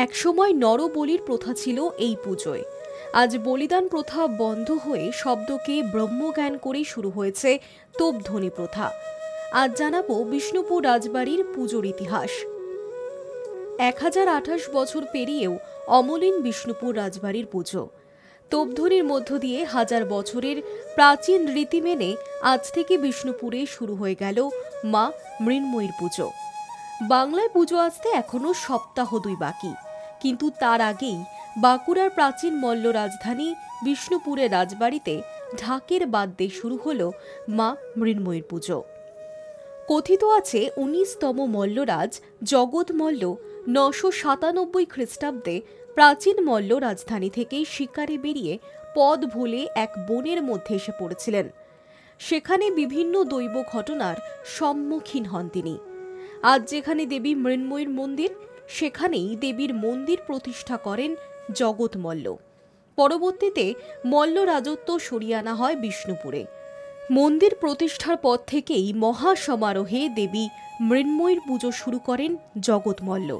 একসময় নরবলির প্রথা ছিল এই পুজোয়। আজ বলিদান প্রথা বন্ধ হয়ে শব্দকে ব্রহ্মজ্ঞান করেই শুরু হয়েছে তোপধ্বনি প্রথা। আজ জানাবো বিষ্ণুপুর রাজবাড়ির পুজোর ইতিহাস। 1028 বছর পেরিয়েও অমলিন বিষ্ণুপুর রাজবাড়ির পুজো। তোপধ্বনির মধ্য দিয়ে হাজার বছরের প্রাচীন রীতি মেনে আজ থেকে বিষ্ণুপুরে শুরু হয়ে গেল মা মৃন্ময়ীর পুজো। বাংলায় পুজো আসতে এখনো সপ্তাহ 2 বাকি, কিন্তু তার আগেই বাঁকুড়ার প্রাচীন মল্ল রাজধানী বিষ্ণুপুরের রাজবাড়িতে ঢাকের বাদ্যে শুরু হলো মা মৃন্ময়ীর পুজো। কথিত আছে 19তম মল্লরাজ জগৎ মল্ল 997 খ্রিস্টাব্দে প্রাচীন মল্ল রাজধানী থেকে শিকারে বেরিয়ে পথ ভুলে এক বনের মধ্যে এসে পড়েছিলেন। সেখানে বিভিন্ন দৈব ঘটনার সম্মুখীন হন তিনি। আজ যেখানে দেবী মৃন্ময়ীর মন্দির, সেখানেই দেবীর মন্দির প্রতিষ্ঠা করেন জগৎ মল্ল। পরবর্তীতে মল্ল রাজত্ব সরিয়ে আনা হয় বিষ্ণুপুরে। মন্দির প্রতিষ্ঠার পর থেকেই মহা সমারোহে দেবী মৃন্ময়ীর পুজো শুরু করেন জগৎ মল্ল।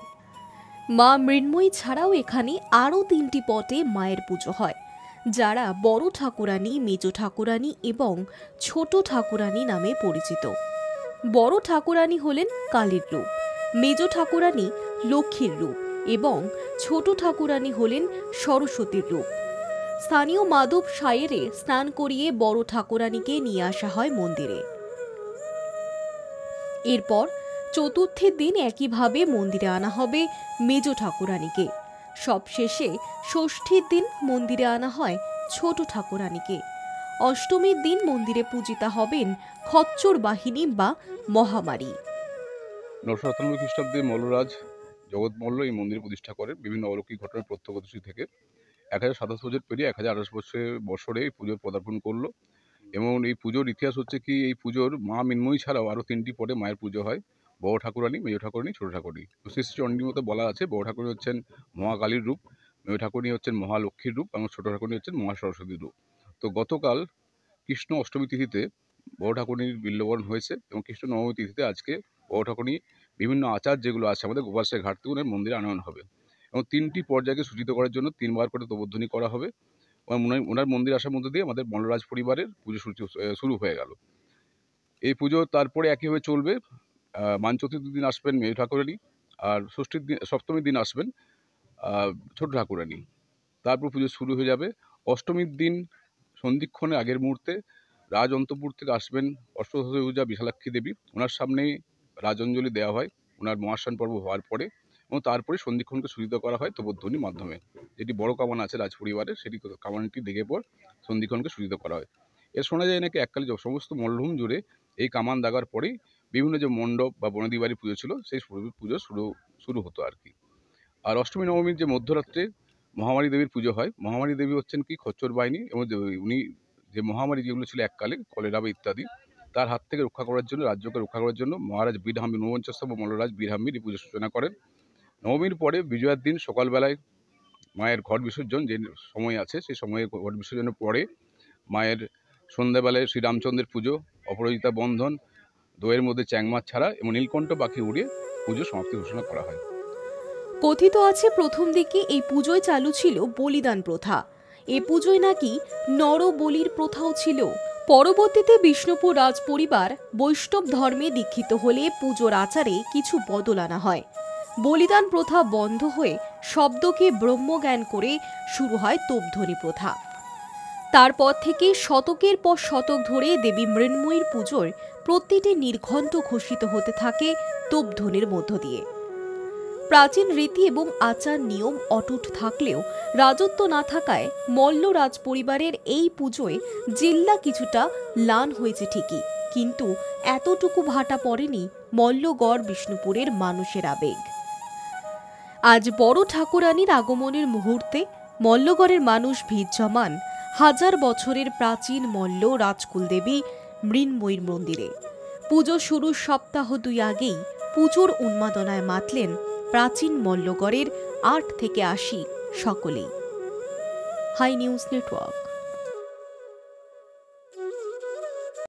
মা মৃন্ময়ী ছাড়াও এখানে আরও 3টি পটে মায়ের পুজো হয়, যারা বড় ঠাকুরানী, মেজ ঠাকুরানী এবং ছোট ঠাকুরানী নামে পরিচিত। বড় ঠাকুরানী হলেন কালীর রূপ, মেজ ঠাকুরানী লক্ষ্মীর রূপ এবং ছোট ঠাকুরানী হলেন সরস্বতীর রূপ। স্থানীয় মাধব সায়েরে স্নান করিয়ে বড় ঠাকুরানীকে নিয়ে আসা হয় মন্দিরে। এরপর চতুর্থের দিন একইভাবে মন্দিরে আনা হবে মেজ ঠাকুরানীকে। সবশেষে ষষ্ঠীর দিন মন্দিরে আনা হয় ছোট ঠাকুরানীকে। অষ্টমীর দিন মন্দিরে পূজিতা হবেন খচ্চর বাহিনী বা মহামারী। 997 খ্রিস্টাব্দে মল্লরাজ জগৎ মল্ল এই মন্দির প্রতিষ্ঠা করেন বিভিন্ন অলৌকিক ঘটনার প্রত্যক্ষদর্শী থেকে। 1027 বছর পেরিয়ে 1028 বছরে এই পুজোর পদার্পণ করলো। এবং এই পুজোর ইতিহাস হচ্ছে কি, এই পুজোর মা মৃন্ময়ী ছাড়াও আরও 3টি পদে মায়ের পুজো হয়: বড় ঠাকুরানী, মেজ ঠাকুরানী, ছোট ঠাকুরানী। তো শ্রী শ্রী চণ্ডীর মতো বলা আছে, বড় ঠাকুরানী হচ্ছেন মহাকালীর রূপ, মেজ ঠাকুরানী হচ্ছেন মহালক্ষ্মীর রূপ এবং ছোট ঠাকুরানী হচ্ছেন মহা সরস্বতীর রূপ। তো গতকাল কৃষ্ণ অষ্টমী তিথিতে বড় ঠাকুরানীর বিল্ববরণ হয়েছে এবং কৃষ্ণ নবমী তিথিতে আজকে বড় ঠাকুরানী বিভিন্ন আচার যেগুলো আছে আমাদের গোপালসাই ঘাট থেকে ওনার মন্দিরে আনয়ন হবে এবং 3টি পর্যায়কে সূচিত করার জন্য 3বার করে তোপধ্বনি করা হবে। ওনার মন্দির আসার মধ্যে দিয়ে আমাদের মল্লরাজ পরিবারের পুজো শুরু হয়ে গেল। এই পুজো তারপরে একইভাবে চলবে। মান চতুর্থীর দিন আসবেন মেজ ঠাকুরানী, আর সপ্তমীর দিন আসবেন ছোট ঠাকুরানী। তারপর পুজো শুরু হয়ে যাবে। অষ্টমীর দিন সন্ধিক্ষণের আগের মুহূর্তে রাজ অন্তপুর থেকে আসবেন অষ্টদশভুজা বিশালাক্ষী দেবী। ওনার সামনেই রাজঞ্জলি দেওয়া হয় ওনার মহাস্নান পর্ব হওয়ার পরে, এবং তারপরে সন্ধিক্ষণকে সূচিত করা হয় তোপধ্বনির মাধ্যমে। যেটি বড় কামান আছে রাজ পরিবারের, সেটি কামানটি দেখে পর সন্ধিক্ষণকে সূচিত করা হয়। এর শোনা যায় নাকি এককালে সমস্ত মল্লভূম জুড়ে এই কামান দাগার পরেই বিভিন্ন যে মণ্ডপ বা বনেদি বাড়ি পুজো ছিল সেই পুজো শুরু হতো আর কি। আর অষ্টমী নবমীর যে মধ্যরাত্রে মহামারী দেবীর পুজো হয়। মহামারী দেবী হচ্ছেন কি খচ্চর বাহিনী, এবং উনি যে মহামারী যেগুলো ছিল এককালে কলেরা বা ইত্যাদি, তার হাত থেকে রক্ষা করার জন্য, রাজ্যকে রক্ষা করার জন্য মহারাজ বীরহাম্বী ঊনপঞ্চাশতম মল্লরাজ বীরহাম্বীর এই পুজোর সূচনা করেন। নবমীর পরে বিজয়ার দিন সকালবেলায় মায়ের ঘট বিসর্জন যে সময় আছে, সেই সময়ে ঘট বিসর্জনের পরে মায়ের সন্ধ্যাবেলায় শ্রীরামচন্দ্রের পুজো, অপরাজিতা বন্ধন, দইয়ের মধ্যে চ্যাংমাছ ছাড়া এবং নীলকণ্ঠ পাখি উড়িয়ে পুজো সমাপ্তি ঘোষণা করা হয়। কথিত আছে প্রথম দিকে এই পুজোয় চালু ছিল বলিদান প্রথা। এ পুজোয় নাকি নরবলির প্রথাও ছিল। পরবর্তীতে বিষ্ণুপুর রাজ পরিবার বৈষ্ণব ধর্মে দীক্ষিত হলে পুজোর আচারে কিছু বদল আনা হয়। বলিদান প্রথা বন্ধ হয়ে শব্দকে ব্রহ্মজ্ঞান করে শুরু হয় তোপধ্বনি প্রথা। তারপর থেকে শতকের পর শতক ধরে দেবী মৃন্ময়ীর পুজোর প্রতিটি নির্ঘণ্ট ঘোষিত হতে থাকে তোপধ্বনির মধ্য দিয়ে। প্রাচীন রীতি এবং আচার নিয়ম অটুট থাকলেও রাজত্ব না থাকায় মল্ল রাজ পরিবারের এই পুজোয় জিল্লা কিছুটা ম্লান হয়েছে ঠিকই, কিন্তু এতটুকু ভাটা পড়েনি মল্লগড় বিষ্ণুপুরের মানুষের আবেগ। আজ বড় ঠাকুরানীর আগমনের মুহূর্তে মল্লগড়ের মানুষ ভিড় জমান হাজার বছরের প্রাচীন মল্ল রাজকুলদেবী মৃন্ময়ীর মন্দিরে। পুজো শুরুর সপ্তাহ 2 আগেই পুজোর উন্মাদনায় মাতলেন প্রাচীন মল্লগড়ের 8 থেকে 80 সকলেই। Hi news network.